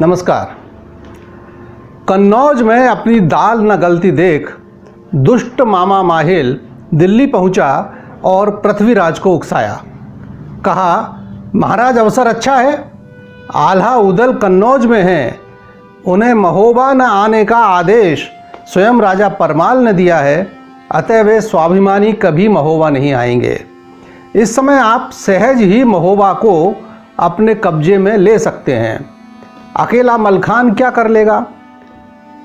नमस्कार। कन्नौज में अपनी दाल न गलती देख दुष्ट मामा माहिल दिल्ली पहुंचा और पृथ्वीराज को उकसाया। कहा, महाराज अवसर अच्छा है, आल्हा उदल कन्नौज में हैं, उन्हें महोबा न आने का आदेश स्वयं राजा परमाल ने दिया है, अतः वे स्वाभिमानी कभी महोबा नहीं आएंगे। इस समय आप सहज ही महोबा को अपने कब्जे में ले सकते हैं। अकेला मलखान क्या कर लेगा?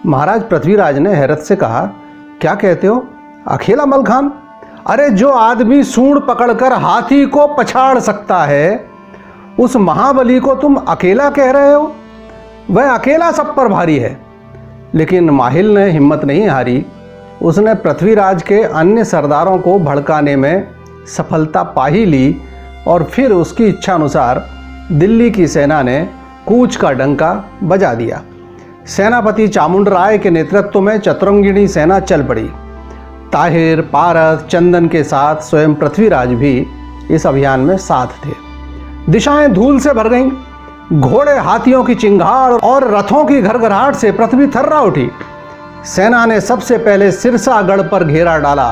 महाराज पृथ्वीराज ने हैरत से कहा, क्या कहते हो, अकेला मलखान? अरे जो आदमी सूंड पकड़कर हाथी को पछाड़ सकता है, उस महाबली को तुम अकेला कह रहे हो? वह अकेला सब पर भारी है। लेकिन माहिल ने हिम्मत नहीं हारी। उसने पृथ्वीराज के अन्य सरदारों को भड़काने में सफलता पा ही ली और फिर उसकी इच्छा अनुसार दिल्ली की सेना ने कूच का डंका बजा दिया। सेनापति चामुंडराय के नेतृत्व में चतुरंगिणी सेना चल पड़ी। ताहिर, पारस, चंदन के साथ स्वयं पृथ्वीराज भी इस अभियान में साथ थे। दिशाएं धूल से भर गईं। घोड़े, हाथियों की चिंगाड़ और रथों की घरघराहट से पृथ्वी थर्रा उठी। सेना ने सबसे पहले सिरसागढ़ पर घेरा डाला।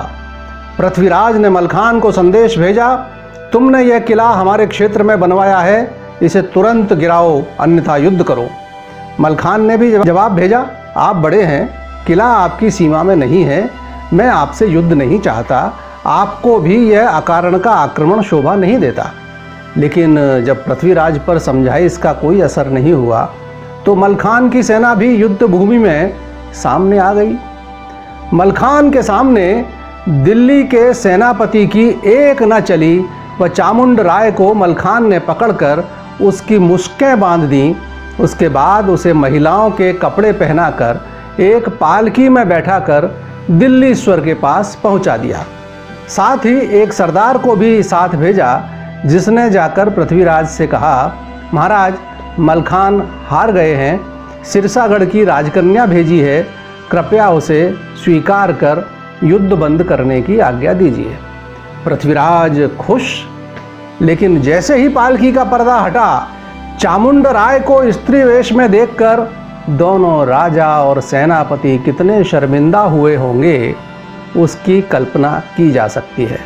पृथ्वीराज ने मलखान को संदेश भेजा, तुमने यह किला हमारे क्षेत्र में बनवाया है, इसे तुरंत गिराओ अन्यथा युद्ध करो। मलखान ने भी जवाब भेजा, आप बड़े हैं, किला आपकी सीमा में नहीं है, मैं आपसे युद्ध नहीं चाहता, आपको भी यह अकारण का आक्रमण शोभा नहीं देता। लेकिन जब पृथ्वीराज पर समझाइश का कोई असर नहीं हुआ तो मलखान की सेना भी युद्ध भूमि में सामने आ गई। मलखान के सामने दिल्ली के सेनापति की एक न चली व चामुंडराय को मलखान ने पकड़कर उसकी मुश्कें बांध दी। उसके बाद उसे महिलाओं के कपड़े पहनाकर एक पालकी में बैठाकर दिल्लीश्वर के पास पहुंचा दिया। साथ ही एक सरदार को भी साथ भेजा, जिसने जाकर पृथ्वीराज से कहा, महाराज मलखान हार गए हैं, सिरसागढ़ की राजकन्या भेजी है, कृपया उसे स्वीकार कर युद्ध बंद करने की आज्ञा दीजिए। पृथ्वीराज खुश, लेकिन जैसे ही पालकी का पर्दा हटा, चामुंडराय को स्त्री वेश में देखकर दोनों राजा और सेनापति कितने शर्मिंदा हुए होंगे, उसकी कल्पना की जा सकती है।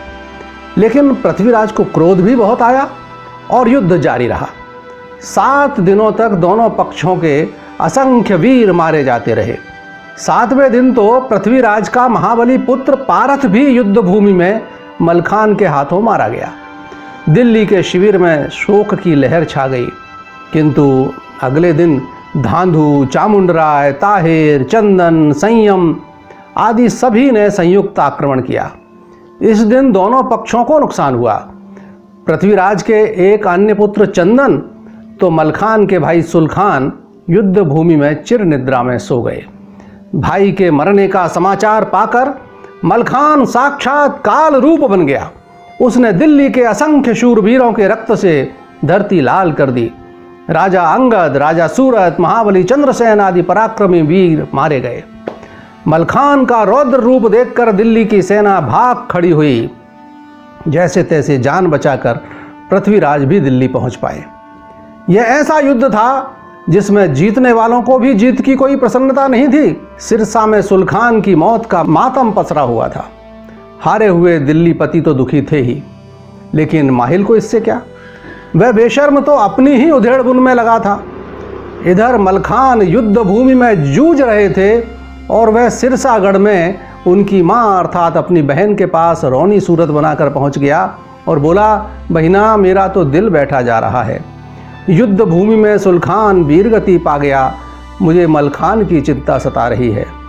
लेकिन पृथ्वीराज को क्रोध भी बहुत आया और युद्ध जारी रहा। 7 दिनों तक दोनों पक्षों के असंख्य वीर मारे जाते रहे। 7वें दिन तो पृथ्वीराज का महाबली पुत्र पारथ भी युद्ध भूमि में मलखान के हाथों मारा गया। दिल्ली के शिविर में शोक की लहर छा गई। किंतु अगले दिन धांधु, चामुंडराय, ताहिर, चंदन, संयम आदि सभी ने संयुक्त आक्रमण किया। इस दिन दोनों पक्षों को नुकसान हुआ। पृथ्वीराज के एक अन्य पुत्र चंदन तो मलखान के भाई सुलखान युद्ध भूमि में चिर निद्रा में सो गए। भाई के मरने का समाचार पाकर मलखान साक्षात काल रूप बन गया। उसने दिल्ली के असंख्य शूरवीरों के रक्त से धरती लाल कर दी। राजा अंगद, राजा सूरत, महाबली चंद्रसेन आदि पराक्रमी वीर मारे गए। मलखान का रौद्र रूप देखकर दिल्ली की सेना भाग खड़ी हुई। जैसे तैसे जान बचाकर पृथ्वीराज भी दिल्ली पहुंच पाए। यह ऐसा युद्ध था जिसमें जीतने वालों को भी जीत की कोई प्रसन्नता नहीं थी। सिरसा में सुलखान की मौत का मातम पसरा हुआ था। हारे हुए दिल्लीपति तो दुखी थे ही, लेकिन माहिल को इससे क्या? वह बेशर्म तो अपनी ही उधेड़-बुन में लगा था। इधर मलखान युद्ध भूमि में जूझ रहे थे और वह सिरसागढ़ में उनकी मां अर्थात अपनी बहन के पास रौनी सूरत बनाकर पहुंच गया और बोला, बहिना मेरा तो दिल बैठा जा रहा है। युद्ध भूमि में सुलखान वीरगति पा गया, मुझे मलखान की चिंता सता रही है।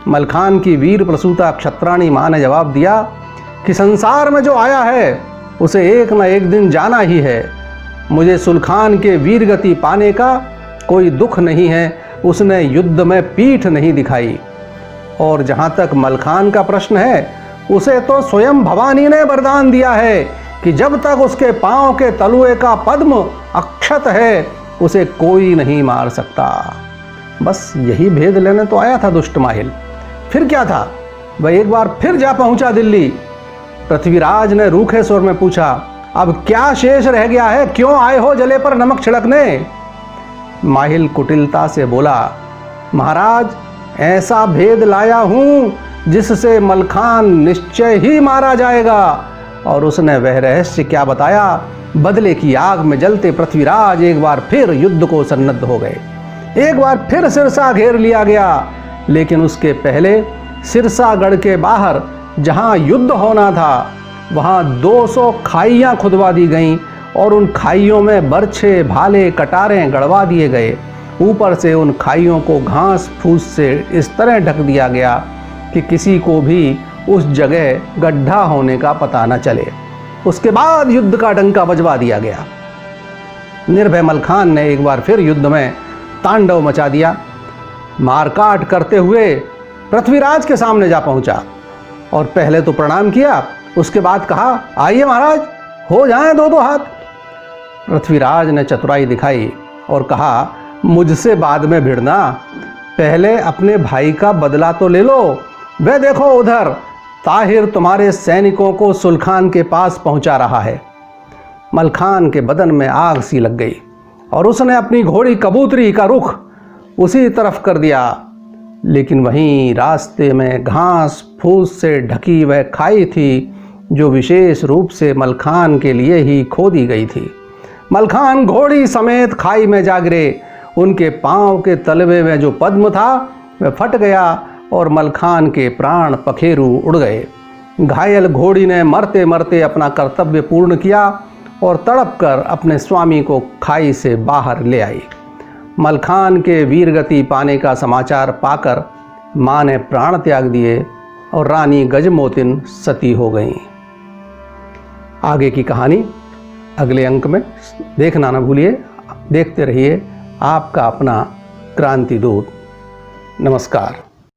मलखान की वीर प्रसूता क्षत्राणी मां ने जवाब दिया कि संसार में जो आया है उसे एक न एक दिन जाना ही है। मुझे सुलखान के वीरगति पाने का कोई दुख नहीं है, उसने युद्ध में पीठ नहीं दिखाई। और जहाँ तक मलखान का प्रश्न है, उसे तो स्वयं भवानी ने वरदान दिया है कि जब तक उसके पांव के तलुए का पद्म अक्षत है, उसे कोई नहीं मार सकता। बस यही भेद लेने तो आया था दुष्ट माहिल। फिर क्या था? वह एक बार फिर जा पहुंचा दिल्ली। पृथ्वीराज ने रूखे स्वर में पूछा, अब क्या शेष रह गया है? क्यों आए हो जले पर नमक छिड़कने? माहिल कुटिलता से बोला, महाराज ऐसा भेद लाया हूँ जिससे मलखान निश्चय ही मारा जाएगा। और उसने वह रहस्य क्या बताया। बदले की आग में जलते पृथ्वीराज एक बार फिर युद्ध को सन्नद्ध हो गए। एक बार फिर सिरसा घेर लिया गया, लेकिन उसके पहले सिरसागढ़ के बाहर जहां युद्ध होना था वहां 200 खाइयां खुदवा दी गईं और उन खाइयों में बरछे, भाले, कटारें गड़वा दिए गए। ऊपर से उन खाइयों को घास फूस से इस तरह ढक दिया गया कि किसी को भी उस जगह गड्ढा होने का पता न चले। उसके बाद युद्ध का डंका बजवा दिया गया। निर्भय मलखान ने एक बार फिर युद्ध में तांडव मचा दिया। मारकाट करते हुए पृथ्वीराज के सामने जा पहुंचा और पहले तो प्रणाम किया, उसके बाद कहा, आइए महाराज, हो जाएं दो हाथ। पृथ्वीराज ने चतुराई दिखाई और कहा, मुझसे बाद में भिड़ना, पहले अपने भाई का बदला तो ले लो। वह देखो उधर ताहिर तुम्हारे सैनिकों को सुलखान के पास पहुंचा रहा है। मलखान के बदन में आग सी लग गई और उसने अपनी घोड़ी कबूतरी का रुख उसी तरफ कर दिया, लेकिन वहीं रास्ते में घास फूस से ढकी वह खाई थी जो विशेष रूप से मलखान के लिए ही खोदी गई थी। मलखान घोड़ी समेत खाई में जा गिरे। उनके पांव के तलवे में जो पद्म था वह फट गया और मलखान के प्राण पखेरु उड़ गए। घायल घोड़ी ने मरते मरते अपना कर्तव्य पूर्ण किया और तड़प कर अपने स्वामी को खाई से बाहर ले आई। मलखान के वीरगति पाने का समाचार पाकर माँ ने प्राण त्याग दिए और रानी गजमोतिन सती हो गईं। आगे की कहानी अगले अंक में देखना न भूलिए। देखते रहिए आपका अपना क्रांति दूत। नमस्कार।